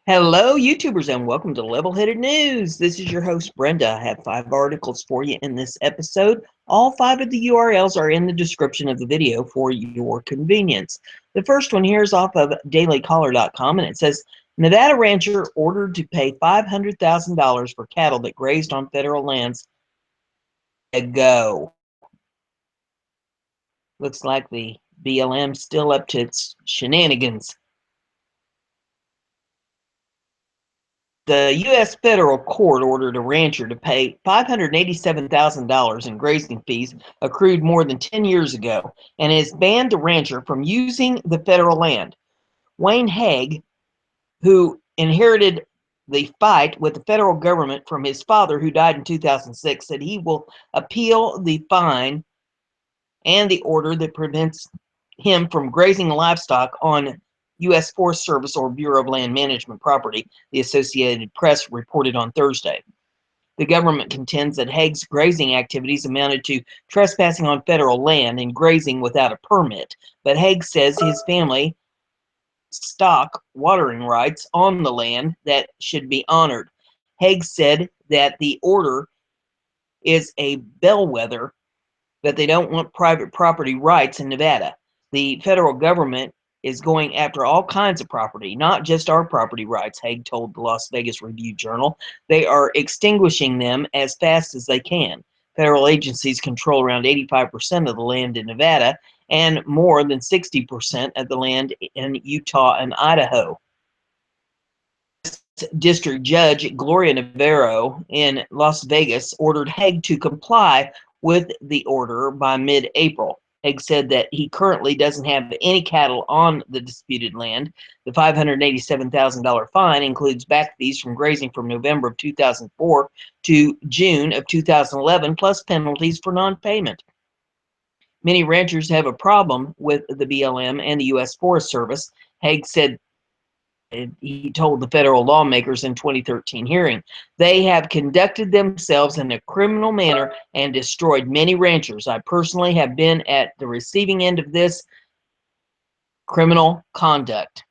Hello, YouTubers, and welcome to Level-Headed News. This is your host, Brenda. I have 5 articles for you in this episode. All 5 of the URLs are in the description of the video for your convenience. The first one here is off of dailycaller.com, and it says, Nevada rancher ordered to pay $500,000 for cattle that grazed on federal lands ago. Looks like the BLM still up to its shenanigans. The U.S. federal court ordered a rancher to pay $587,000 in grazing fees accrued more than 10 years ago and has banned the rancher from using the federal land. Wayne Haig, who inherited the fight with the federal government from his father, who died in 2006, said he will appeal the fine and the order that prevents him from grazing livestock on U.S. Forest Service or Bureau of Land Management property, the Associated Press reported on Thursday. The government contends that Haig's grazing activities amounted to trespassing on federal land and grazing without a permit, but Haig says his family stock watering rights on the land that should be honored. Haig said that the order is a bellwether that they don't want private property rights in Nevada. The federal government is going after all kinds of property, not just our property rights, Haig told the Las Vegas Review-Journal. They are extinguishing them as fast as they can. Federal agencies control around 85% of the land in Nevada and more than 60% of the land in Utah and Idaho. District Judge Gloria Navarro in Las Vegas ordered Haig to comply with the order by mid-April. Haig said that he currently doesn't have any cattle on the disputed land. The $587,000 fine includes back fees from grazing from November of 2004 to June of 2011, plus penalties for non-payment. Many ranchers have a problem with the BLM and the U.S. Forest Service. Haig said he told the federal lawmakers in 2013 hearing, they have conducted themselves in a criminal manner and destroyed many ranchers. I personally have been at the receiving end of this criminal conduct.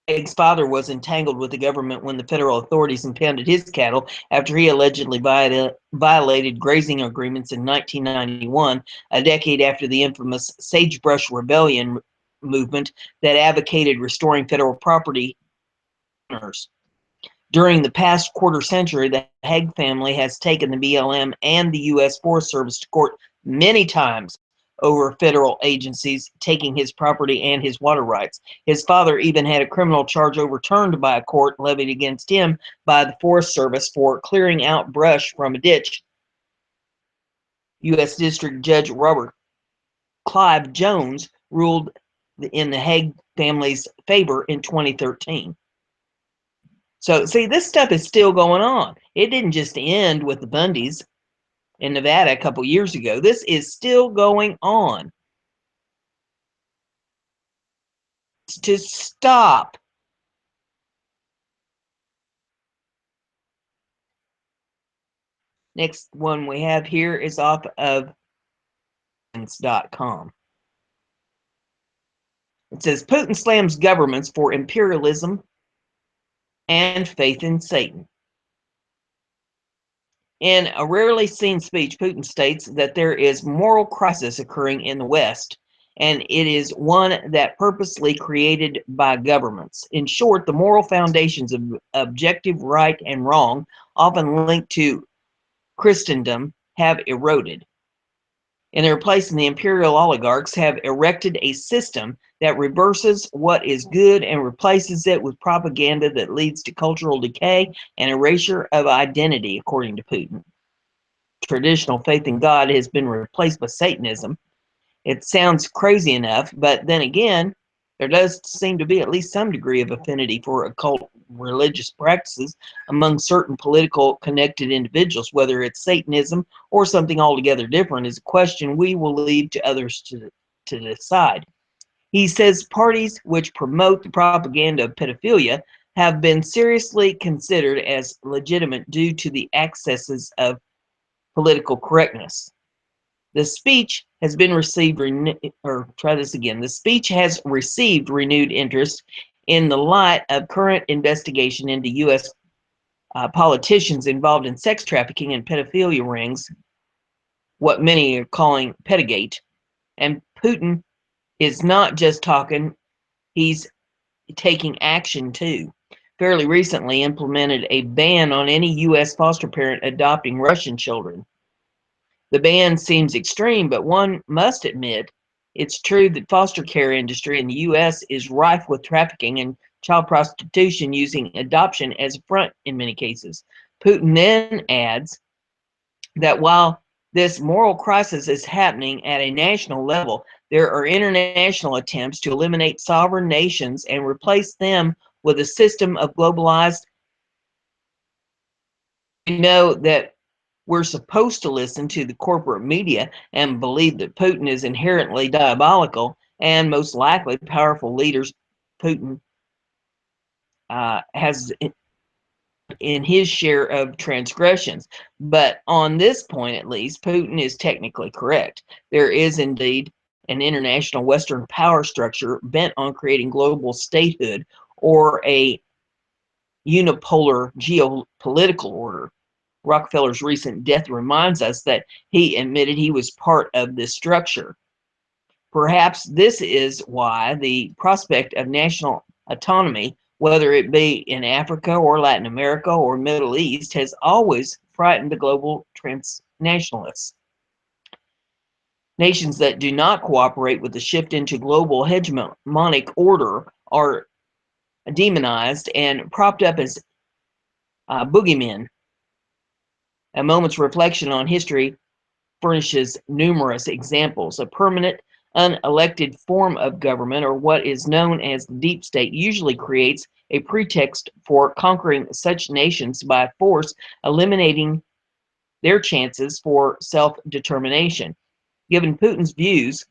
Haig's father was entangled with the government when the federal authorities impounded his cattle after he allegedly violated grazing agreements in 1991, a decade after the infamous Sagebrush Rebellion movement that advocated restoring federal property owners. During the past quarter century, the Haig family has taken the BLM and the U.S. Forest Service to court many times over federal agencies taking his property and his water rights. His father even had a criminal charge overturned by a court levied against him by the Forest Service for clearing out brush from a ditch. U.S. District Judge Robert Clive Jones ruled in the Haig family's favor in 2013. So, see, this stuff is still going on. It didn't just end with the Bundys in Nevada a couple years ago. This is still going on. To stop. Next one we have here is off of .com. It says, Putin slams governments for imperialism and faith in Satan. In a rarely seen speech, Putin states that there is moral crisis occurring in the West, and it is one that purposely created by governments. In short, the moral foundations of objective right and wrong, often linked to Christendom, have eroded. In their place, the imperial oligarchs have erected a system that reverses what is good and replaces it with propaganda that leads to cultural decay and erasure of identity, according to Putin. Traditional faith in God has been replaced by Satanism. It sounds crazy enough, but then again, there does seem to be at least some degree of affinity for occult religious practices among certain political connected individuals. Whether it's Satanism or something altogether different is a question we will leave to others to decide. He says parties which promote the propaganda of pedophilia have been seriously considered as legitimate due to the excesses of political correctness. The speech has been received, The speech has received renewed interest In the light of current investigation into U.S. Politicians involved in sex trafficking and pedophilia rings, what many are calling Pedogate, and Putin is not just talking, he's taking action too. Fairly recently implemented a ban on any U.S. foster parent adopting Russian children. The ban seems extreme, but one must admit it's true that foster care industry in the U.S. is rife with trafficking and child prostitution using adoption as a front in many cases. Putin then adds that while this moral crisis is happening at a national level, there are international attempts to eliminate sovereign nations and replace them with a system of globalized. We know that we're supposed to listen to the corporate media and believe that Putin is inherently diabolical, and most likely powerful leaders Putin has in his share of transgressions. But on this point, at least, Putin is technically correct. There is indeed an international Western power structure bent on creating global statehood or a unipolar geopolitical order. Rockefeller's recent death reminds us that he admitted he was part of this structure. Perhaps this is why the prospect of national autonomy, whether it be in Africa or Latin America or Middle East, has always frightened the global transnationalists. Nations that do not cooperate with the shift into global hegemonic order are demonized and propped up as boogeymen. A moment's reflection on history furnishes numerous examples. A permanent, unelected form of government, or what is known as the deep state, usually creates a pretext for conquering such nations by force, eliminating their chances for self-determination. Given Putin's views,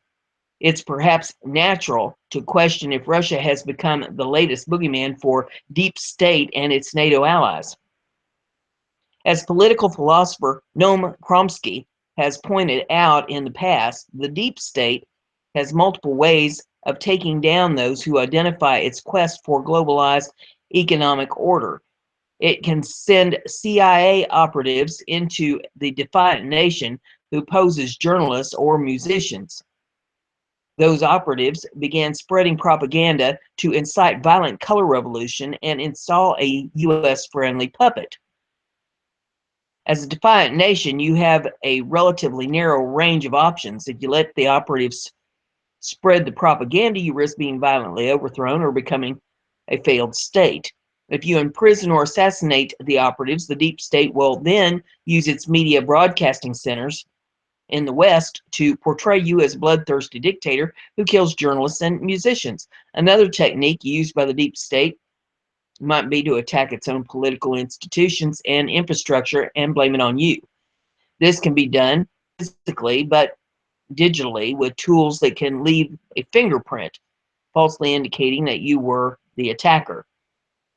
it's perhaps natural to question if Russia has become the latest boogeyman for deep state and its NATO allies. As political philosopher Noam Chomsky has pointed out in the past, the deep state has multiple ways of taking down those who identify its quest for globalized economic order. It can send CIA operatives into the defiant nation who poses journalists or musicians. Those operatives began spreading propaganda to incite violent color revolution and install a U.S.-friendly puppet. As a defiant nation, you have a relatively narrow range of options. If you let the operatives spread the propaganda, you risk being violently overthrown or becoming a failed state. If you imprison or assassinate the operatives, the deep state will then use its media broadcasting centers in the West to portray you as a bloodthirsty dictator who kills journalists and musicians. Another technique used by the deep state might be to attack its own political institutions and infrastructure and blame it on you. This can be done physically, but digitally with tools that can leave a fingerprint, falsely indicating that you were the attacker.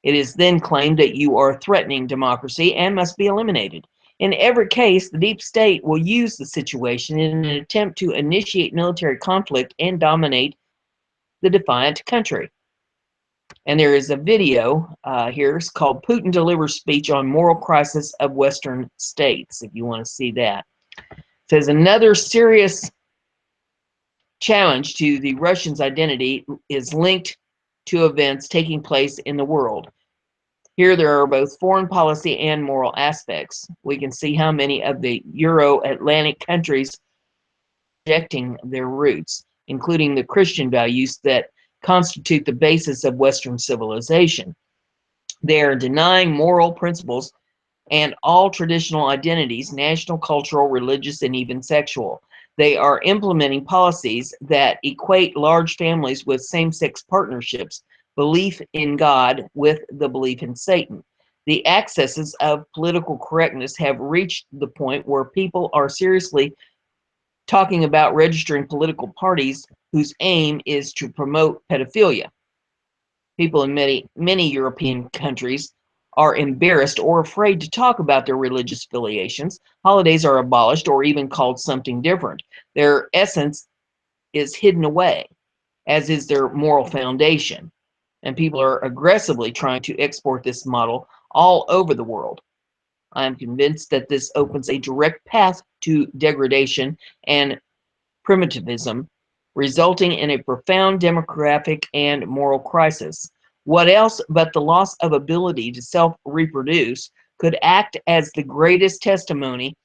It is then claimed that you are threatening democracy and must be eliminated. In every case, the deep state will use the situation in an attempt to initiate military conflict and dominate the defiant country. And there is a video here. It's called Putin Delivers Speech on Moral Crisis of Western States, if you want to see that. It says another serious challenge to the Russians' identity is linked to events taking place in the world. Here there are both foreign policy and moral aspects. We can see how many of the Euro-Atlantic countries are rejecting their roots, including the Christian values that constitute the basis of Western civilization. They are denying moral principles and all traditional identities, national, cultural, religious, and even sexual. They are implementing policies that equate large families with same-sex partnerships, belief in God with the belief in Satan. The excesses of political correctness have reached the point where people are seriously talking about registering political parties whose aim is to promote pedophilia. People in many European countries are embarrassed or afraid to talk about their religious affiliations. Holidays are abolished or even called something different. Their essence is hidden away, as is their moral foundation. and people are aggressively trying to export this model all over the world. I am convinced that this opens a direct path to degradation and primitivism, resulting in a profound demographic and moral crisis. What else but the loss of ability to self-reproduce could act as the greatest testimony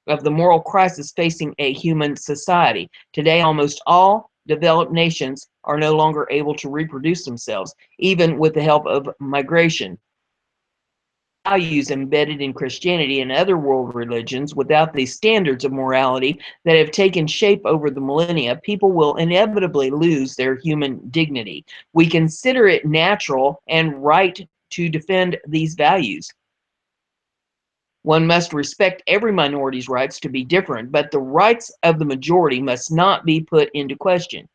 of the moral crisis facing a human society? Today, almost all developed nations are no longer able to reproduce themselves, even with the help of migration. Values embedded in Christianity and other world religions, without the standards of morality that have taken shape over the millennia, people will inevitably lose their human dignity. We consider it natural and right to defend these values. One must respect every minority's rights to be different, but the rights of the majority must not be put into question.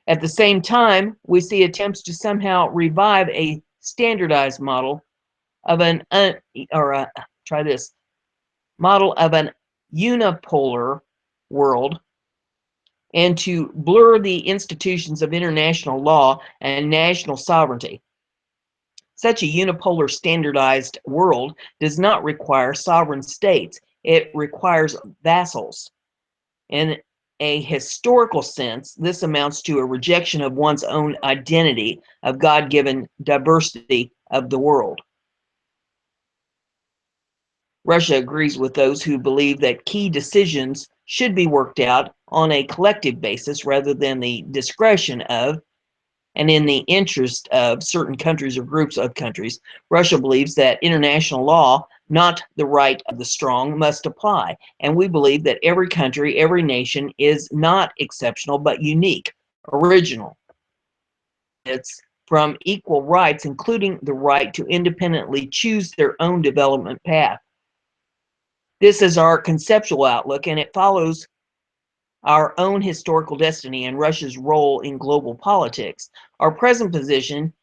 At the same time, we see attempts to somehow revive a standardized model of an model of an unipolar world, and to blur the institutions of international law and national sovereignty. Such a unipolar standardized world does not require sovereign states. It requires vassals. In a historical sense, this amounts to a rejection of one's own identity of God-given diversity of the world. Russia agrees with those who believe that key decisions should be worked out on a collective basis rather than the discretion of and in the interest of certain countries or groups of countries. Russia believes that international law, not the right of the strong, must apply. And we believe that every country, every nation is not exceptional, but unique, original. It's from equal rights, including the right to independently choose their own development path. This is our conceptual outlook, and it follows our own historical destiny and Russia's role in global politics. Our present position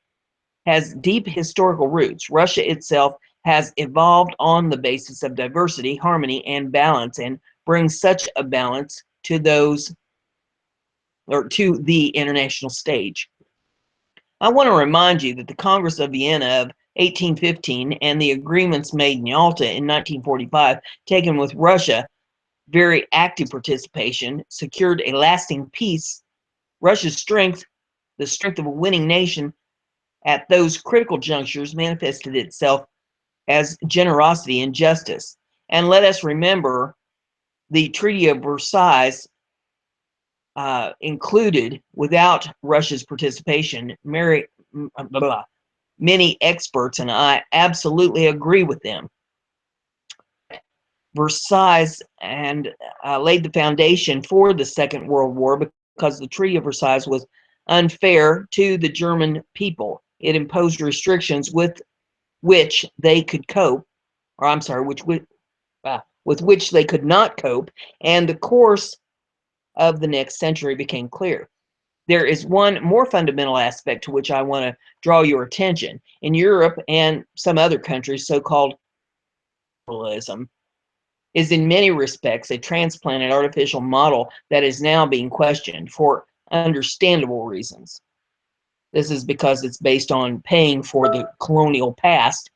has deep historical roots. Russia itself has evolved on the basis of diversity, harmony, and balance, and brings such a balance to the international stage. I want to remind you that the Congress of Vienna of 1815 and the agreements made in Yalta in 1945, taken with Russia, very active participation, secured a lasting peace. Russia's strength, the strength of a winning nation at those critical junctures, manifested itself as generosity and justice. And let us remember the Treaty of Versailles included, without Russia's participation, many experts, and I absolutely agree with them, Versailles and laid the foundation for the Second World War, because the Treaty of Versailles was unfair to the German people. It imposed restrictions with which they could cope, or I'm sorry, with which they could not cope, and the course of the next century became clear. There is one more fundamental aspect to which I want to draw your attention. In Europe and some other countries, so-called liberalism is in many respects a transplanted artificial model that is now being questioned for understandable reasons. This is because it's based on paying for the colonial past.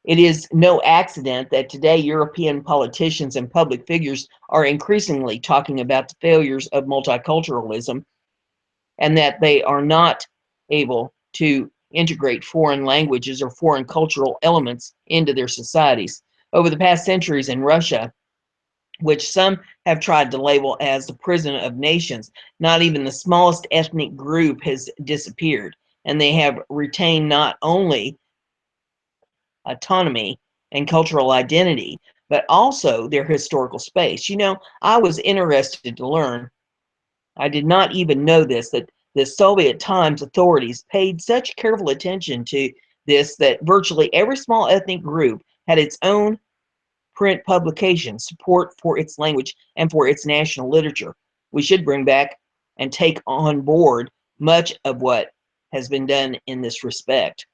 It is no accident that today European politicians and public figures are increasingly talking about the failures of multiculturalism, and that they are not able to integrate foreign languages or foreign cultural elements into their societies. Over the past centuries in Russia, which some have tried to label as the prison of nations, not even the smallest ethnic group has disappeared, and they have retained not only autonomy and cultural identity, but also their historical space. You know, I was interested to learn, I did not even know this, that the Soviet Times authorities paid such careful attention to this that virtually every small ethnic group had its own print publication, support for its language and for its national literature. We should bring back and take on board much of what has been done in this respect.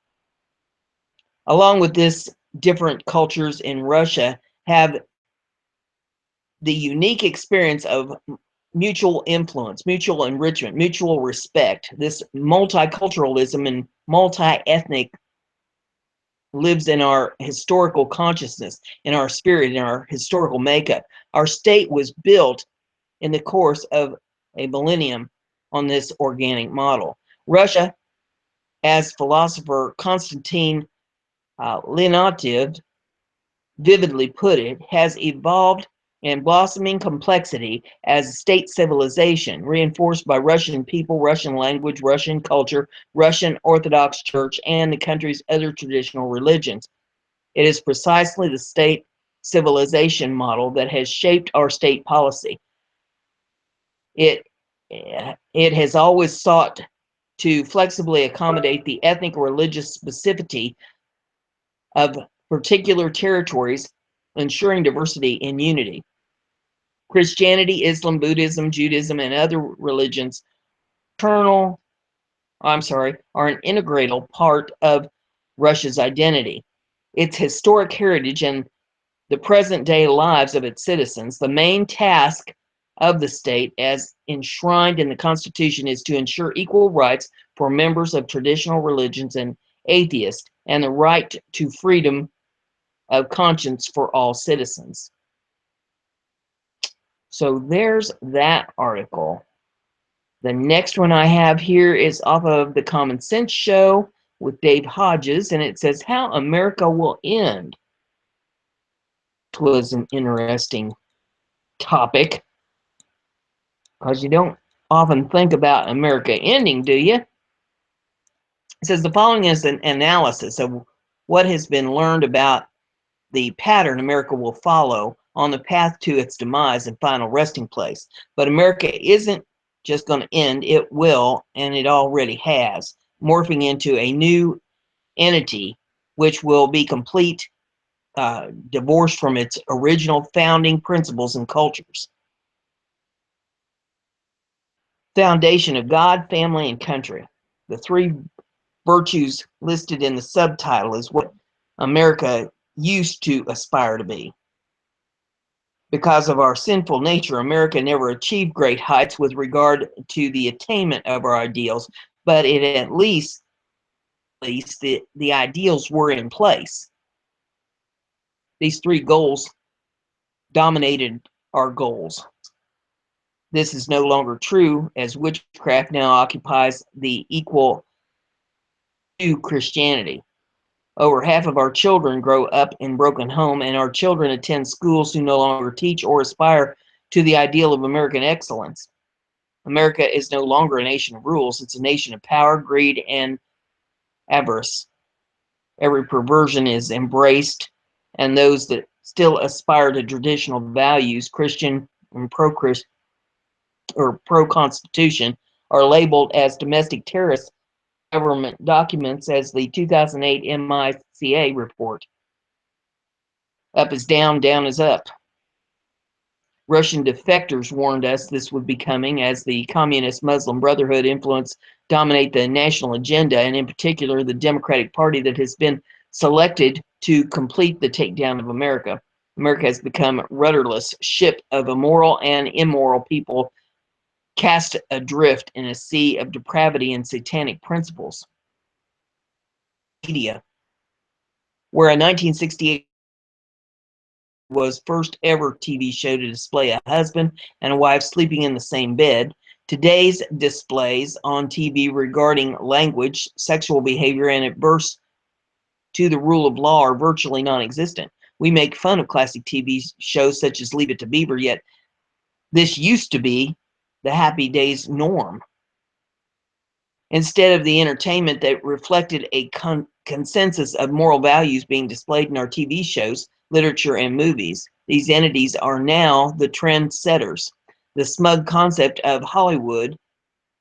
Along with this, different cultures in Russia have the unique experience of mutual influence, mutual enrichment, mutual respect. This multiculturalism and multi-ethnic lives in our historical consciousness, in our spirit, in our historical makeup. Our state was built in the course of a millennium on this organic model. Russia, as philosopher Konstantin Leontief vividly put it, has evolved in blossoming complexity as a state civilization, reinforced by Russian people, Russian language, Russian culture, Russian Orthodox Church, and the country's other traditional religions. It is precisely the state civilization model that has shaped our state policy. It has always sought to flexibly accommodate the ethnic or religious specificity of particular territories, ensuring diversity and unity. Christianity, Islam, Buddhism, Judaism, and other religions are an integral part of Russia's identity. Its historic heritage and the present day lives of its citizens. The main task of the state, as enshrined in the Constitution, is to ensure equal rights for members of traditional religions and atheists, and the right to freedom of conscience for all citizens. So there's that article. The next one I have here is off of the Common Sense Show with Dave Hodges, and it says How America Will End. It was an interesting topic, because you don't often think about America ending, do you? It says the following is an analysis of what has been learned about the pattern America will follow on the path to its demise and final resting place. But America isn't just going to end, it will, and it already has, morphing into a new entity which will be complete, divorced from its original founding principles and cultures. Foundation of God, family, and country. The three virtues listed in the subtitle is what America used to aspire to be. Because of our sinful nature, America never achieved great heights with regard to the attainment of our ideals, but it at least the ideals were in place. These three goals dominated our goals. This is no longer true, as witchcraft now occupies the equal to Christianity. Over half of our children grow up in broken homes, and our children attend schools who no longer teach or aspire to the ideal of American excellence. America is no longer a nation of rules. It's a nation of power, greed, and avarice. Every perversion is embraced, and those that still aspire to traditional values, Christian and pro-Christian or pro-Constitution, are labeled as domestic terrorists. Government documents, as the 2008 MICA report. Up is down, down is up. Russian defectors warned us this would be coming as the Communist Muslim Brotherhood influence dominate the national agenda, and in particular the Democratic Party that has been selected to complete the takedown of America. America has become a rudderless ship of immoral and immoral people cast adrift in a sea of depravity and satanic principles. Media, where a 1968 was first ever TV show to display a husband and a wife sleeping in the same bed, today's displays on TV regarding language, sexual behavior, and adverse to the rule of law are virtually non-existent. We make fun of classic TV shows such as Leave It to Beaver, yet this used to be the happy days norm. Instead of the entertainment that reflected a consensus of moral values being displayed in our TV shows, literature, and movies, these entities are now the trend setters. The smug concept of Hollywood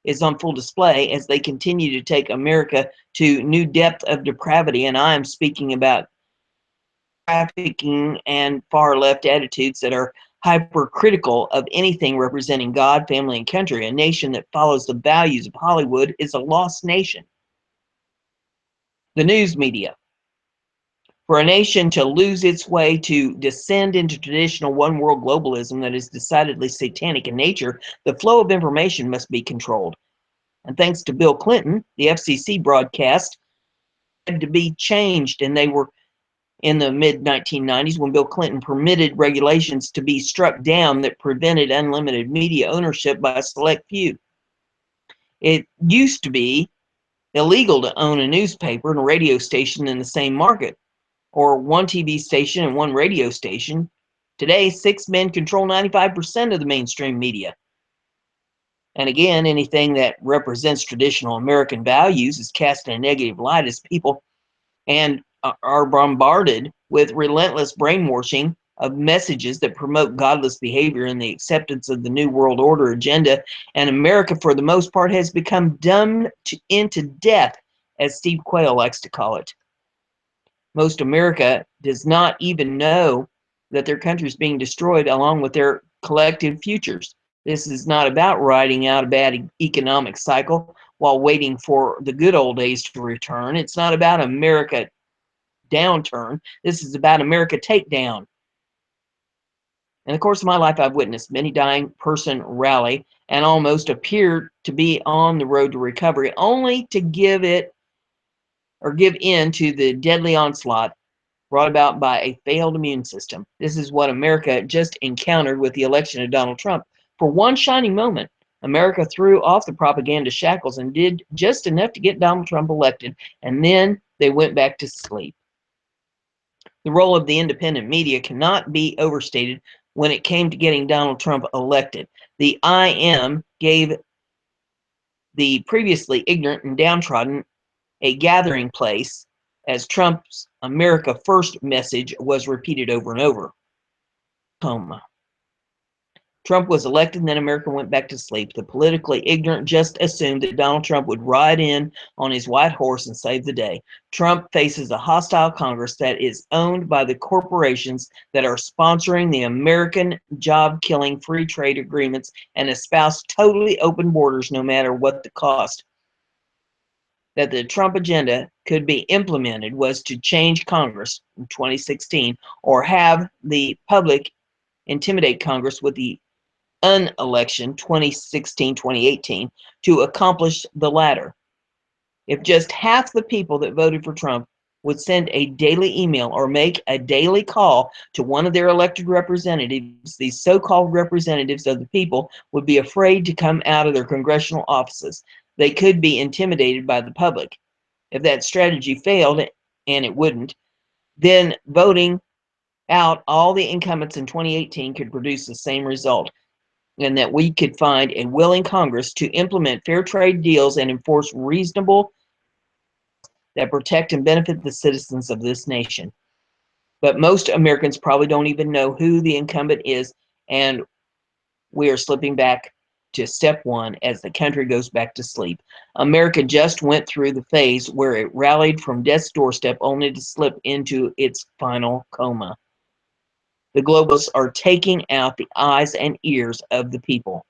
is on full display as they continue to take America to new depth of depravity, and I am speaking about trafficking and far left attitudes that are hypercritical of anything representing God, family, and country. A nation that follows the values of Hollywood is a lost nation. The news media. For a nation to lose its way, to descend into traditional one-world globalism that is decidedly satanic in nature, the flow of information must be controlled. And thanks to Bill Clinton, the FCC broadcast had to be changed, and they were in the mid-1990s when Bill Clinton permitted regulations to be struck down that prevented unlimited media ownership by a select few. It used to be illegal to own a newspaper and a radio station in the same market, or one TV station and one radio station. Today, 6 men control 95% of the mainstream media. And again, anything that represents traditional American values is cast in a negative light as people and are bombarded with relentless brainwashing of messages that promote godless behavior and the acceptance of the New World Order agenda. And America, for the most part, has become dumbed into death, as Steve Quayle likes to call it. Most America does not even know that their country is being destroyed along with their collective futures. This is not about riding out a bad economic cycle while waiting for the good old days to return. It's not about America downturn. This is about America takedown. In the course of my life, I've witnessed many dying person rally and almost appear to be on the road to recovery, only to give in to the deadly onslaught brought about by a failed immune system. This is what America just encountered with the election of Donald Trump. For one shining moment, America threw off the propaganda shackles and did just enough to get Donald Trump elected, and then they went back to sleep. The role of the independent media cannot be overstated when it came to getting Donald Trump elected. The IM gave the previously ignorant and downtrodden a gathering place as Trump's America First message was repeated over and over. Trump was elected, and then America went back to sleep. The politically ignorant just assumed that Donald Trump would ride in on his white horse and save the day. Trump faces a hostile Congress that is owned by the corporations that are sponsoring the American job-killing free trade agreements and espouse totally open borders no matter what the cost. That the Trump agenda could be implemented was to change Congress in 2016 or have the public intimidate Congress with the unelection 2016-2018 to accomplish the latter. If just half the people that voted for Trump would send a daily email or make a daily call to one of their elected representatives, these so-called representatives of the people would be afraid to come out of their congressional offices. They could be intimidated by the public. If that strategy failed, and it wouldn't, then voting out all the incumbents in 2018 could produce the same result, and that we could find a willing Congress to implement fair trade deals and enforce reasonable that protect and benefit the citizens of this nation. But most Americans probably don't even know who the incumbent is, and we are slipping back to step one as the country goes back to sleep. America just went through the phase where it rallied from death's doorstep only to slip into its final coma. The globalists are taking out the eyes and ears of the people.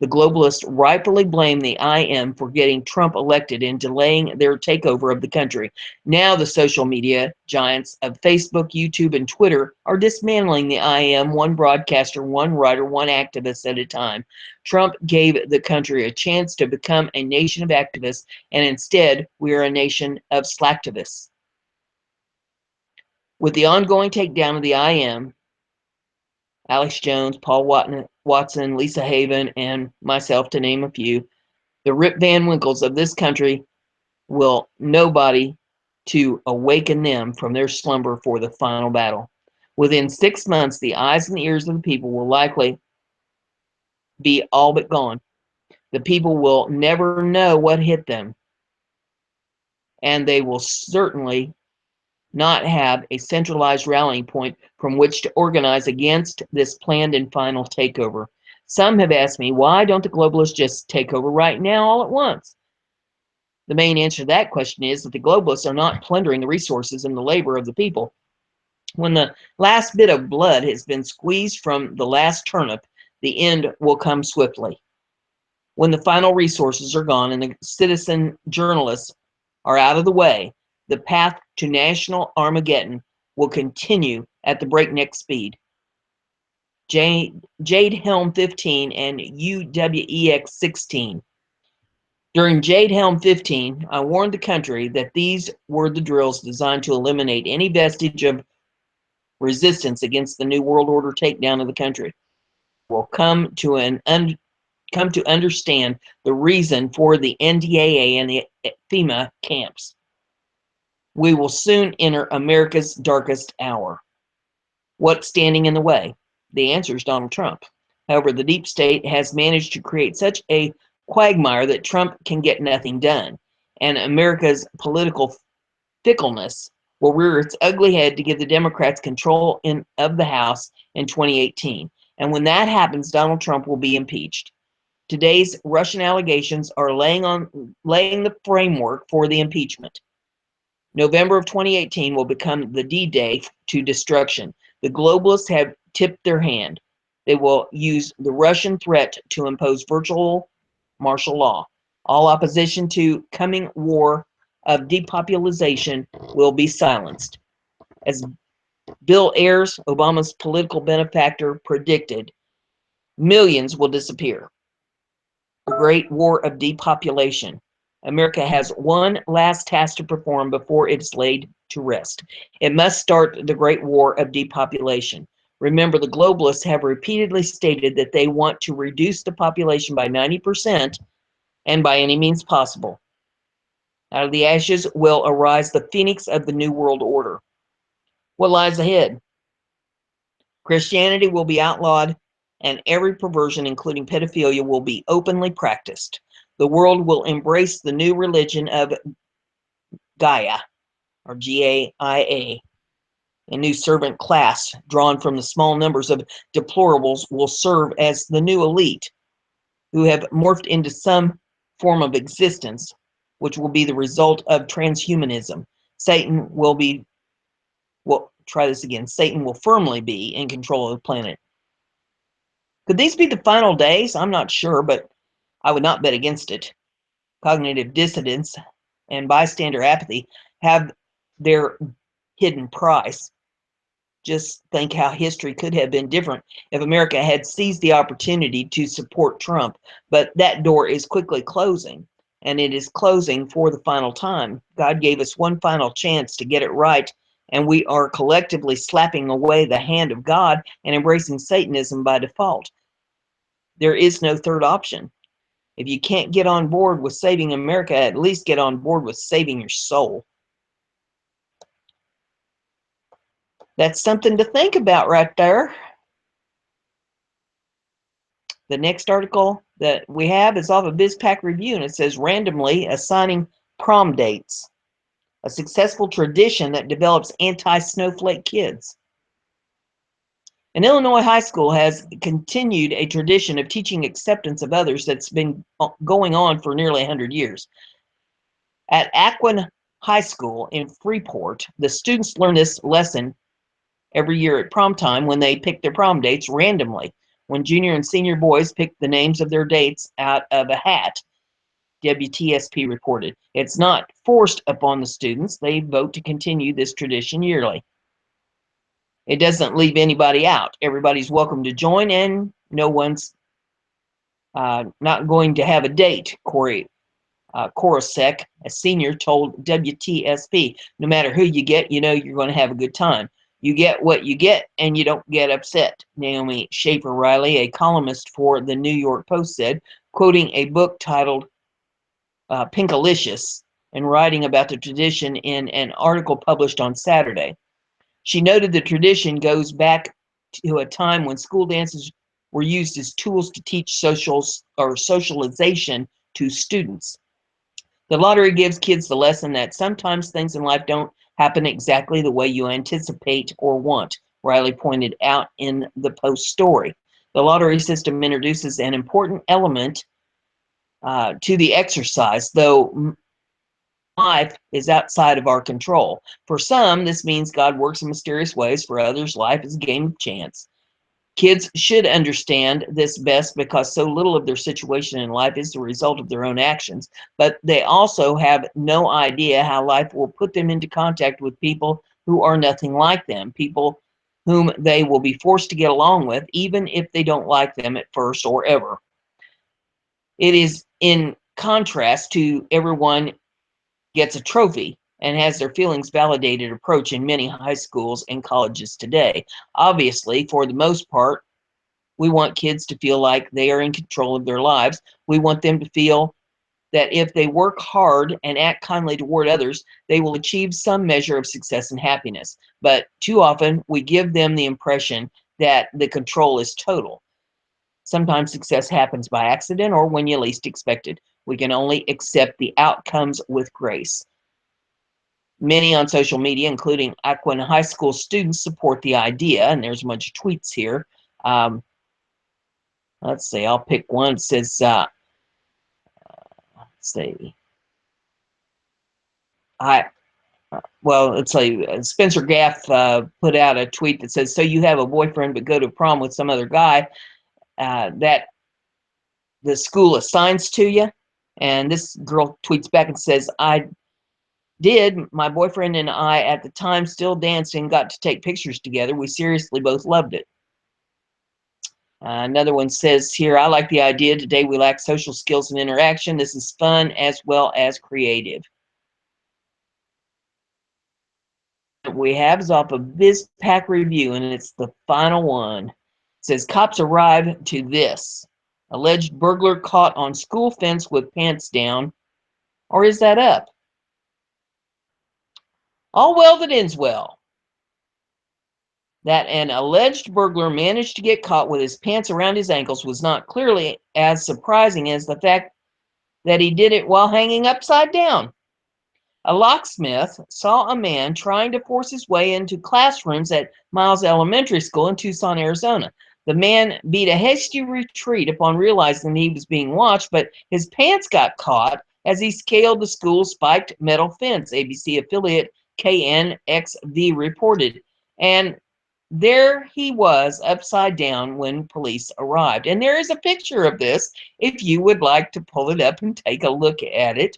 The globalists rightfully blame the IM for getting Trump elected and delaying their takeover of the country. Now the social media giants of Facebook, YouTube, and Twitter are dismantling the IM, one broadcaster, one writer, one activist at a time. Trump gave the country a chance to become a nation of activists, and instead we are a nation of slacktivists. With the ongoing takedown of the IM, Alex Jones, Paul Watson, Lisa Haven, and myself, to name a few, the Rip Van Winkles of this country will nobody to awaken them from their slumber for the final battle. Within 6 months, the eyes and the ears of the people will likely be all but gone. The people will never know what hit them, and they will certainly not have a centralized rallying point from which to organize against this planned and final takeover. Some have asked me, why don't the globalists just take over right now all at once? The main answer to that question is that the globalists are not plundering the resources and the labor of the people. When the last bit of blood has been squeezed from the last turnip, the end will come swiftly. When the final resources are gone and the citizen journalists are out of the way, The path to national Armageddon will continue at the breakneck speed. Jade Helm 15 and UWEX 16. During Jade Helm 15, I warned the country that these were the drills designed to eliminate any vestige of resistance against the New World Order takedown of the country. We'll come to understand the reason for the NDAA and the FEMA camps. We will soon enter America's darkest hour. What's standing in the way? The answer is Donald Trump. However, the deep state has managed to create such a quagmire that Trump can get nothing done, and America's political fickleness will rear its ugly head to give the Democrats control of the House in 2018. And when that happens, Donald Trump will be impeached. Today's Russian allegations are laying the framework for the impeachment. November of 2018 will become the D-Day to destruction. The globalists have tipped their hand. They will use the Russian threat to impose virtual martial law. All opposition to coming war of depopulation will be silenced. As Bill Ayers, Obama's political benefactor, predicted, millions will disappear. The Great War of Depopulation. America has one last task to perform before it is laid to rest. It must start the Great War of Depopulation. Remember, the globalists have repeatedly stated that they want to reduce the population by 90% and by any means possible. Out of the ashes will arise the phoenix of the New World Order. What lies ahead? Christianity will be outlawed, and every perversion, including pedophilia, will be openly practiced. The world will embrace the new religion of Gaia, or Gaia. A new servant class drawn from the small numbers of deplorables will serve as the new elite who have morphed into some form of existence, which will be the result of transhumanism. Satan will firmly be in control of the planet. Could these be the final days? I'm not sure, but I would not bet against it. Cognitive dissonance and bystander apathy have their hidden price. Just think how history could have been different if America had seized the opportunity to support Trump. But that door is quickly closing, and it is closing for the final time. God gave us one final chance to get it right, and we are collectively slapping away the hand of God and embracing Satanism by default. There is no third option. If you can't get on board with saving America, at least get on board with saving your soul. That's something to think about right there. The next article that we have is off of BizPack Review, and it says randomly assigning prom dates, a successful tradition that develops anti-snowflake kids. An Illinois high school has continued a tradition of teaching acceptance of others that's been going on for nearly 100 years. At Aquin High School in Freeport, the students learn this lesson every year at prom time when they pick their prom dates randomly. When junior and senior boys pick the names of their dates out of a hat, WTSP reported. It's not forced upon the students. They vote to continue this tradition yearly. It doesn't leave anybody out. Everybody's welcome to join, and no one's not going to have a date, Corey Korosek, a senior, told WTSP. No matter who you get, you know you're going to have a good time. You get what you get, and you don't get upset, Naomi Schaefer Riley, a columnist for the New York Post, said, quoting a book titled Pinkalicious and writing about the tradition in an article published on Saturday. She noted the tradition goes back to a time when school dances were used as tools to teach socialization to students. The lottery gives kids the lesson that sometimes things in life don't happen exactly the way you anticipate or want, Riley pointed out in the Post story. The lottery system introduces an important element to the exercise, though life is outside of our control. For some, this means God works in mysterious ways. For others, life is a game of chance. Kids should understand this best because so little of their situation in life is the result of their own actions, but they also have no idea how life will put them into contact with people who are nothing like them, people whom they will be forced to get along with, even if they don't like them at first or ever. It is in contrast to everyone gets a trophy and has their feelings validated approach in many high schools and colleges today. Obviously, for the most part, we want kids to feel like they are in control of their lives. We want them to feel that if they work hard and act kindly toward others, they will achieve some measure of success and happiness. But too often, we give them the impression that the control is total. Sometimes success happens by accident or when you least expect it. We can only accept the outcomes with grace. Many on social media, including Aquan high school students, support the idea, and there's a bunch of tweets here. Let's see, I'll pick one. It says, let's see, let's say Spencer Gaff put out a tweet that says, so you have a boyfriend but go to prom with some other guy that the school assigns to you. And this girl tweets back and says, I did. My boyfriend and I at the time still danced and got to take pictures together. We seriously both loved it. Another one says here, I like the idea. Today we lack social skills and interaction. This is fun as well as creative. We have is off of BizPack Review, and it's the final one. It says, cops arrive to this. Alleged burglar caught on school fence with pants down. Or is that up? All well that ends well. That an alleged burglar managed to get caught with his pants around his ankles was not clearly as surprising as the fact that he did it while hanging upside down. A locksmith saw a man trying to force his way into classrooms at Miles Elementary School in Tucson, Arizona. The man beat a hasty retreat upon realizing he was being watched, but his pants got caught as he scaled the school's spiked metal fence, ABC affiliate KNXV reported. And there he was upside down when police arrived. And there is a picture of this if you would like to pull it up and take a look at it.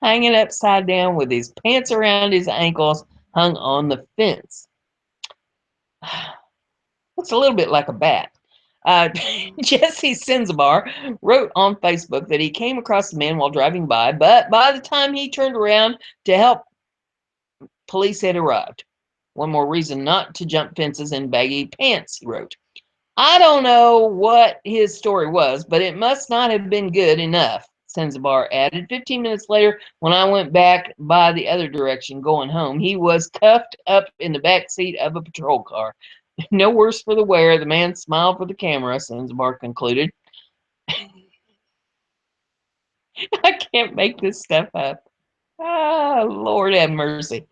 Hanging upside down with his pants around his ankles, hung on the fence. Looks a little bit like a bat. Jesse Senzabar wrote on Facebook that he came across the man while driving by, but by the time he turned around to help, police had arrived. One more reason not to jump fences in baggy pants, he wrote. I don't know what his story was, but it must not have been good enough, Senzabar added. 15 minutes later, when I went back by the other direction going home, he was cuffed up in the back seat of a patrol car. No worse for the wear. The man smiled for the camera, Senzabar concluded. I can't make this stuff up. Ah, Lord have mercy.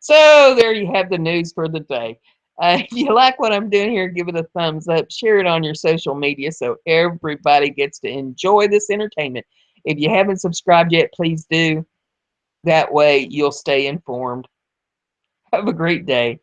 So there you have the news for the day. If you like what I'm doing here, give it a thumbs up. Share it on your social media so everybody gets to enjoy this entertainment. If you haven't subscribed yet, please do. That way you'll stay informed. Have a great day.